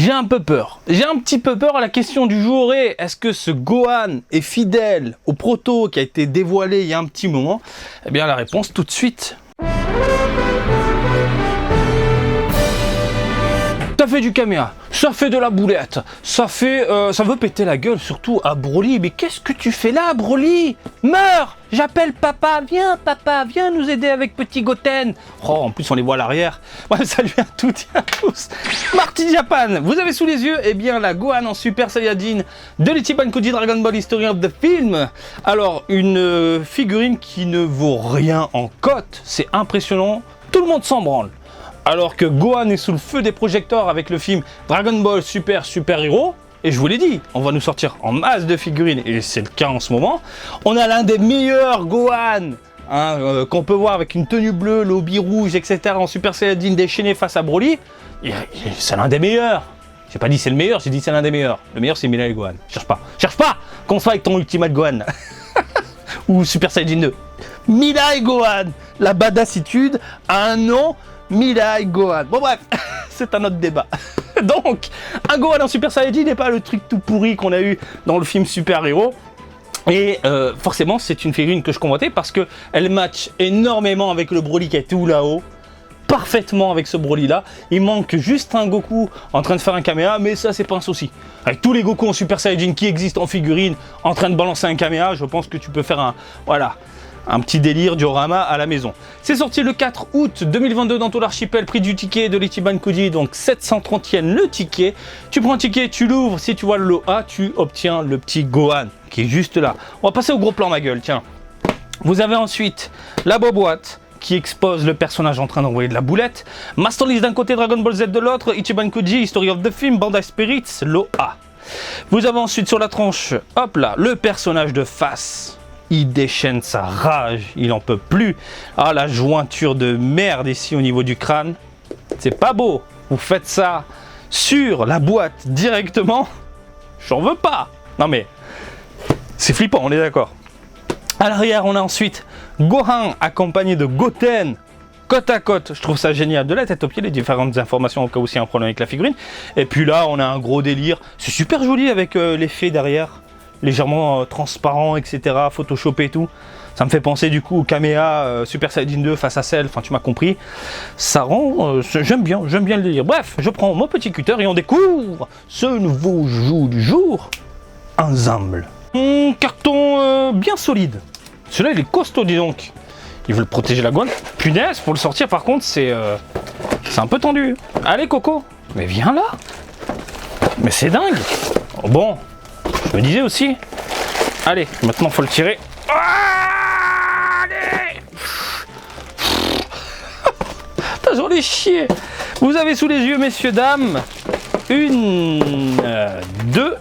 J'ai un peu peur. J'ai un petit peu peur. La question du jour est, est-ce que ce Gohan est fidèle au proto qui a été dévoilé il y a un petit moment? Eh bien, la réponse tout de suite. Ça fait du caméa, ça fait de la boulette, ça veut péter la gueule, surtout à Broly. Mais qu'est-ce que tu fais là, Broly? Meurs! J'appelle papa, viens nous aider avec petit Goten. Oh, en plus on les voit à l'arrière. Ouais, salut à toutes et à tous. Marty Japan, vous avez sous les yeux, eh bien, la Gohan en Super Saiyajin de l'Ichiban Koji Dragon Ball History of the Film. Alors, une figurine qui ne vaut rien en cote, c'est impressionnant, tout le monde s'en branle. Alors que Gohan est sous le feu des projecteurs avec le film Dragon Ball Super Hero, et je vous l'ai dit, on va nous sortir en masse de figurines, et c'est le cas en ce moment. On a l'un des meilleurs Gohan qu'on peut voir avec une tenue bleue, l'obi rouge, etc. en Super Saiyajin déchaîné face à Broly. C'est l'un des meilleurs. J'ai pas dit c'est le meilleur, j'ai dit c'est l'un des meilleurs. Le meilleur c'est Mirai Gohan. Cherche pas qu'on soit avec ton Ultimate Gohan. Ou Super Saiyajin 2. Mirai Gohan, la badassitude a un nom. Mirai Gohan. Bon bref, c'est un autre débat. Donc, un Gohan en Super Saiyajin n'est pas le truc tout pourri qu'on a eu dans le film Super Hero. Et forcément, c'est une figurine que je convoitais parce qu'elle match énormément avec le Broly qui est tout là-haut. Parfaitement avec ce Broly là. Il manque juste un Goku en train de faire un caméa, mais ça c'est pas un souci. Avec tous les Goku en Super Saiyajin qui existent en figurine, en train de balancer un caméa, je pense que tu peux faire un petit délire diorama à la maison. C'est sorti le 4 août 2022 dans tout l'archipel, prix du ticket de l'Ichiban Koji, donc 730 yens le ticket. Tu prends un ticket, tu l'ouvres, si tu vois le lot A, tu obtiens le petit Gohan qui est juste là. On va passer au gros plan ma gueule, tiens. Vous avez ensuite la boîte qui expose le personnage en train d'envoyer de la boulette. Master List d'un côté, Dragon Ball Z de l'autre, Ichiban Koji, History of the Film, Bandai Spirits, lot A. Vous avez ensuite sur la tranche, hop là, le personnage de face. Il déchaîne sa rage, il en peut plus. Ah, la jointure de merde ici au niveau du crâne. C'est pas beau. Vous faites ça sur la boîte directement. J'en veux pas. Non mais, c'est flippant, on est d'accord. À l'arrière, on a ensuite Gohan accompagné de Goten, côte à côte. Je trouve ça génial. De la tête aux pieds, les différentes informations au cas où il y a un problème avec la figurine. Et puis là, on a un gros délire. C'est super joli avec l'effet derrière. Légèrement transparent, etc., photoshopé et tout. Ça me fait penser du coup au Kameha Super Saiyajin 2 face à Cell, enfin tu m'as compris. Ça rend, j'aime bien le délire. Bref, je prends mon petit cutter et on découvre ce nouveau jeu du jour, Ensemble. Un carton bien solide. Celui-là il est costaud dis donc. Ils veulent protéger la Gohan. Punaise, pour le sortir par contre c'est un peu tendu. Allez Coco, mais viens là. Mais c'est dingue. Bon. Je me disais aussi. Allez, maintenant faut le tirer. Allez. J'en ai chié. Vous avez sous les yeux, messieurs, dames, 1, 2,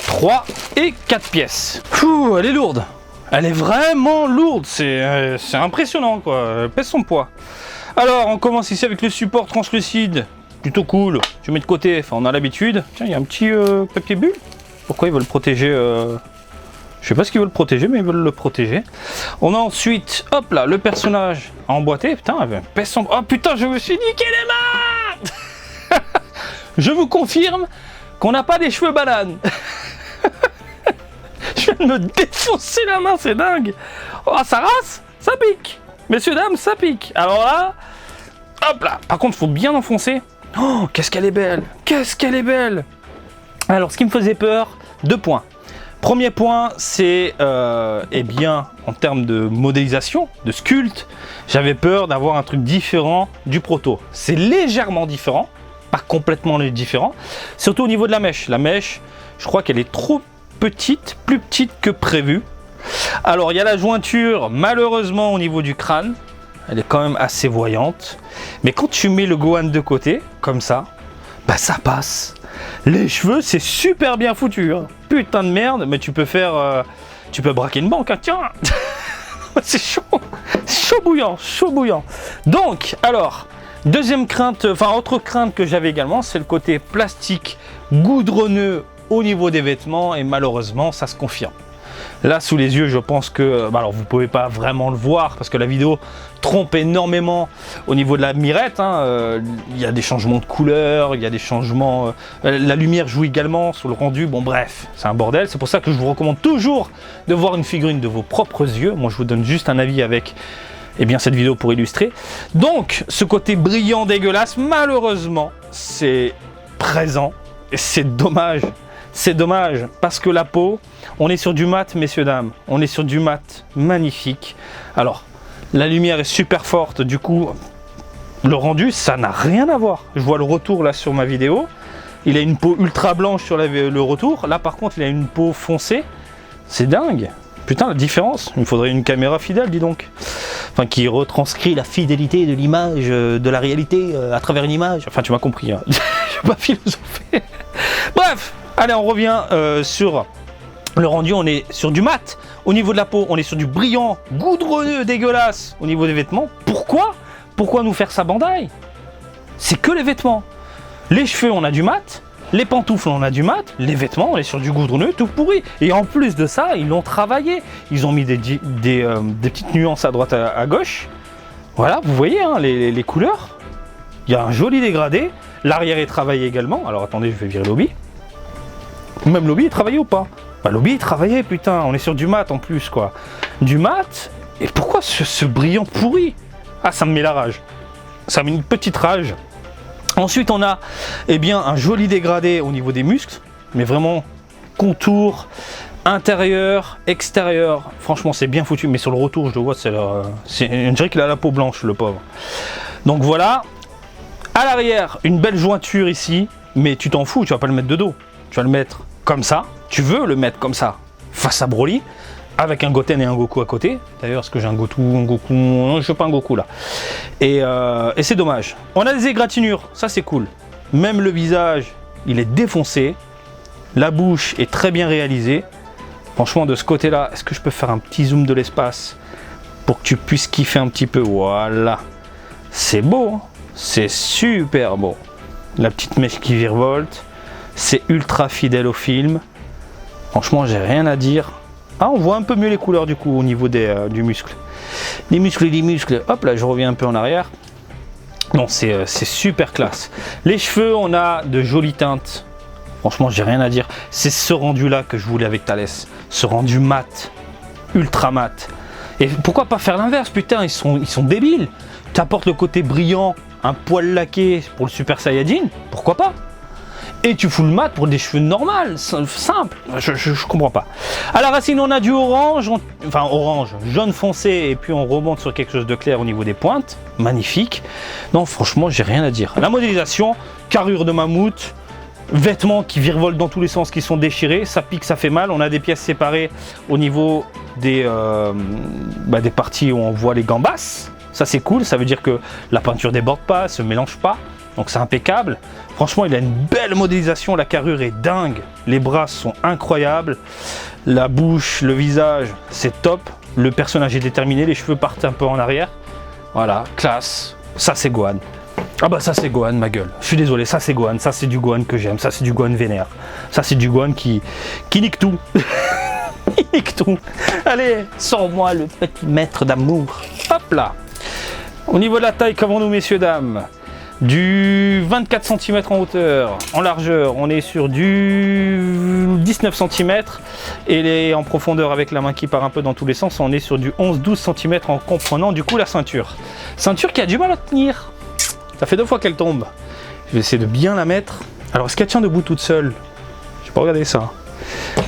3 et 4 pièces. Fouh, elle est lourde. Elle est vraiment lourde. C'est impressionnant, quoi. Elle pèse son poids. Alors, on commence ici avec le support translucide. Plutôt cool. Tu mets de côté. Enfin, on a l'habitude. Tiens, il y a un petit papier bulle. Pourquoi ils veulent protéger Je sais pas ce qu'ils veulent protéger, mais ils veulent le protéger. On a ensuite, hop là, le personnage emboîté. Putain, elle pèse son... Oh putain, je me suis niqué les mains. Je vous confirme qu'on n'a pas des cheveux bananes. Je viens de me défoncer la main, c'est dingue. Oh, ça rase, ça pique. Messieurs, dames, ça pique. Alors là, hop là. Par contre, il faut bien enfoncer. Oh, qu'est-ce qu'elle est belle. Qu'est-ce qu'elle est belle. Alors, ce qui me faisait peur, 2 points. Premier point, c'est, eh bien, en termes de modélisation, de sculpte, j'avais peur d'avoir un truc différent du proto. C'est légèrement différent, pas complètement différent, surtout au niveau de la mèche. La mèche, je crois qu'elle est trop petite, plus petite que prévu. Alors, il y a la jointure, malheureusement, au niveau du crâne. Elle est quand même assez voyante. Mais quand tu mets le Gohan de côté, comme ça, bah ça passe. Les cheveux, c'est super bien foutu. Hein. Putain de merde, mais tu peux faire... tu peux braquer une banque, hein. Tiens. C'est chaud. Chaud bouillant, chaud bouillant. Donc, alors, deuxième crainte, enfin, autre crainte que j'avais également, c'est le côté plastique goudronneux au niveau des vêtements. Et malheureusement, ça se confirme. Là, sous les yeux, je pense que... alors, vous pouvez pas vraiment le voir parce que la vidéo trompe énormément au niveau de la mirette. Il y a des changements de couleur, il y a des changements... la lumière joue également sur le rendu. Bon, bref, c'est un bordel. C'est pour ça que je vous recommande toujours de voir une figurine de vos propres yeux. Moi, je vous donne juste un avis avec... eh bien, cette vidéo pour illustrer. Donc, ce côté brillant, dégueulasse, malheureusement, c'est présent. Et c'est dommage. C'est dommage parce que la peau, on est sur du mat, messieurs, dames. On est sur du mat magnifique. Alors, la lumière est super forte. Du coup, le rendu, ça n'a rien à voir. Je vois le retour là sur ma vidéo. Il a une peau ultra blanche sur le retour. Là, par contre, il a une peau foncée. C'est dingue. Putain, la différence. Il me faudrait une caméra fidèle, dis donc. Enfin, qui retranscrit la fidélité de l'image, de la réalité à travers une image. Enfin, tu m'as compris. Hein. Je vais pas philosopher. Bref. Allez, on revient sur le rendu, on est sur du mat. Au niveau de la peau, on est sur du brillant, goudronneux, dégueulasse. Au niveau des vêtements, pourquoi nous faire ça Bandai? C'est que les vêtements. Les cheveux, on a du mat. Les pantoufles, on a du mat. Les vêtements, on est sur du goudronneux, tout pourri. Et en plus de ça, ils l'ont travaillé. Ils ont mis des petites nuances à droite, à gauche. Voilà, vous voyez hein, les couleurs. Il y a un joli dégradé. L'arrière est travaillé également. Alors attendez, je vais virer l'obi. Même l'obi est travaillé ou pas? Bah l'obi est travaillé, putain, on est sur du mat en plus quoi. Du mat. Et pourquoi ce brillant pourri? Ah, ça me met la rage. Ça me met une petite rage. Ensuite on a eh bien un joli dégradé au niveau des muscles. Mais vraiment contour, intérieur, extérieur. Franchement c'est bien foutu. Mais sur le retour je le vois, on dirait qu'il a la peau blanche le pauvre. Donc voilà. À l'arrière, une belle jointure ici. Mais tu t'en fous, tu vas pas le mettre de dos. Tu vas le mettre comme ça, tu veux le mettre comme ça, face à Broly, avec un Goten et un Goku à côté. D'ailleurs, est-ce que j'ai un Goku, non, je veux pas un Goku là. Et c'est dommage. On a des égratignures, ça c'est cool. Même le visage, il est défoncé. La bouche est très bien réalisée. Franchement, de ce côté-là, est-ce que je peux faire un petit zoom de l'espace pour que tu puisses kiffer un petit peu? Voilà. C'est beau, hein, c'est super beau. La petite mèche qui virevolte. C'est ultra fidèle au film. Franchement, j'ai rien à dire. Ah, on voit un peu mieux les couleurs du coup au niveau du muscle. Les muscles. Hop là, je reviens un peu en arrière. Non, c'est super classe. Les cheveux, on a de jolies teintes. Franchement, j'ai rien à dire. C'est ce rendu-là que je voulais avec Thalès. Ce rendu mat. Ultra mat. Et pourquoi pas faire l'inverse? Putain, ils sont débiles. Tu apportes le côté brillant, un poil laqué pour le Super Saiyajin. Pourquoi pas? Et tu fous le mat pour des cheveux normaux, simple. Je comprends pas. À la racine, on a du orange, enfin orange, jaune foncé, et puis on remonte sur quelque chose de clair au niveau des pointes. Magnifique. Non, franchement, j'ai rien à dire. La modélisation, carrure de mammouth, vêtements qui virevoltent dans tous les sens, qui sont déchirés, ça pique, ça fait mal. On a des pièces séparées au niveau des parties où on voit les gambas. Ça, c'est cool, ça veut dire que la peinture déborde pas, se mélange pas. Donc c'est impeccable. Franchement, il a une belle modélisation. La carrure est dingue. Les bras sont incroyables. La bouche, le visage, c'est top. Le personnage est déterminé. Les cheveux partent un peu en arrière. Voilà, classe. Ça, c'est Gohan. Ah bah ça, c'est Gohan, ma gueule. Je suis désolé, ça, c'est Gohan. Ça, c'est du Gohan que j'aime. Ça, c'est du Gohan vénère. Ça, c'est du Gohan qui nique tout. Il nique tout. Allez, sors-moi le petit maître d'amour. Hop là. Au niveau de la taille, qu'avons-nous, messieurs, dames? Du 24 cm en hauteur, en largeur, on est sur du 19 cm et en profondeur avec la main qui part un peu dans tous les sens, on est sur du 11-12 cm en comprenant du coup la ceinture. Ceinture qui a du mal à tenir. Ça fait 2 fois qu'elle tombe. Je vais essayer de bien la mettre. Alors est-ce qu'elle tient debout toute seule? J'ai pas regardé ça.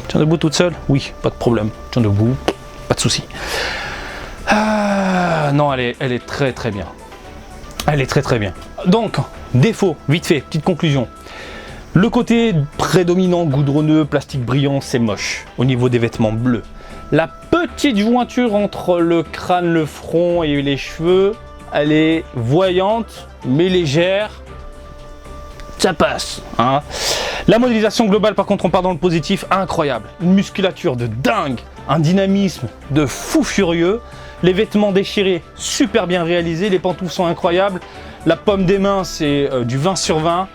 Tient debout toute seule? Oui, pas de problème. Tient debout, pas de souci. Ah, non, elle est très très bien. Elle est très très bien. Donc, défaut, vite fait, petite conclusion. Le côté prédominant, goudronneux, plastique brillant, c'est moche au niveau des vêtements bleus. La petite jointure entre le crâne, le front et les cheveux, elle est voyante, mais légère. Ça passe. Hein. La modélisation globale, par contre, on part dans le positif, incroyable. Une musculature de dingue, un dynamisme de fou furieux. Les vêtements déchirés, super bien réalisés. Les pantoufles sont incroyables. La paume des mains, c'est du 20 sur 20.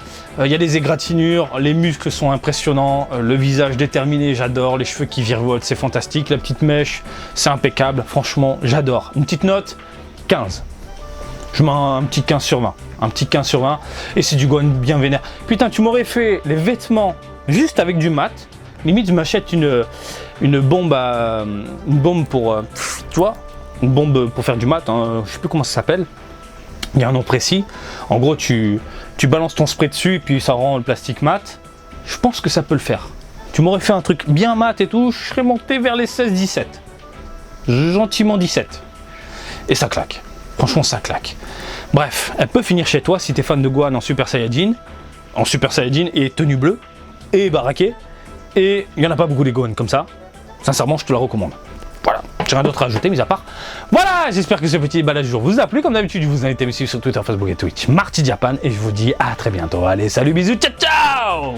Il y a des égratignures, les muscles sont impressionnants, le visage déterminé, j'adore. Les cheveux qui virevoltent, c'est fantastique. La petite mèche, c'est impeccable. Franchement, j'adore. Une petite note, 15. Je mets un petit 15 sur 20. Un petit 15 sur 20. Et c'est du Gohan bien vénère. Putain, tu m'aurais fait les vêtements juste avec du mat. Limite, je m'achète une bombe pour, tu vois, une bombe pour faire du mat. Hein. Je sais plus comment ça s'appelle. Il y a un nom précis. En gros, tu balances ton spray dessus et puis ça rend le plastique mat. Je pense que ça peut le faire. Tu m'aurais fait un truc bien mat et tout, je serais monté vers les 16-17. Gentiment 17. Et ça claque. Franchement, ça claque. Bref, elle peut finir chez toi si tu es fan de Gohan en Super Saiyajin et tenue bleue et baraqué. Et il n'y en a pas beaucoup des Gohan comme ça. Sincèrement, je te la recommande. Voilà, j'ai rien d'autre à ajouter, mis à part. Voilà, j'espère que ce petit balade du jour vous a plu. Comme d'habitude, je vous invite à me suivre sur Twitter, Facebook et Twitch, Marty Japan. Et je vous dis à très bientôt. Allez, salut, bisous, ciao, ciao!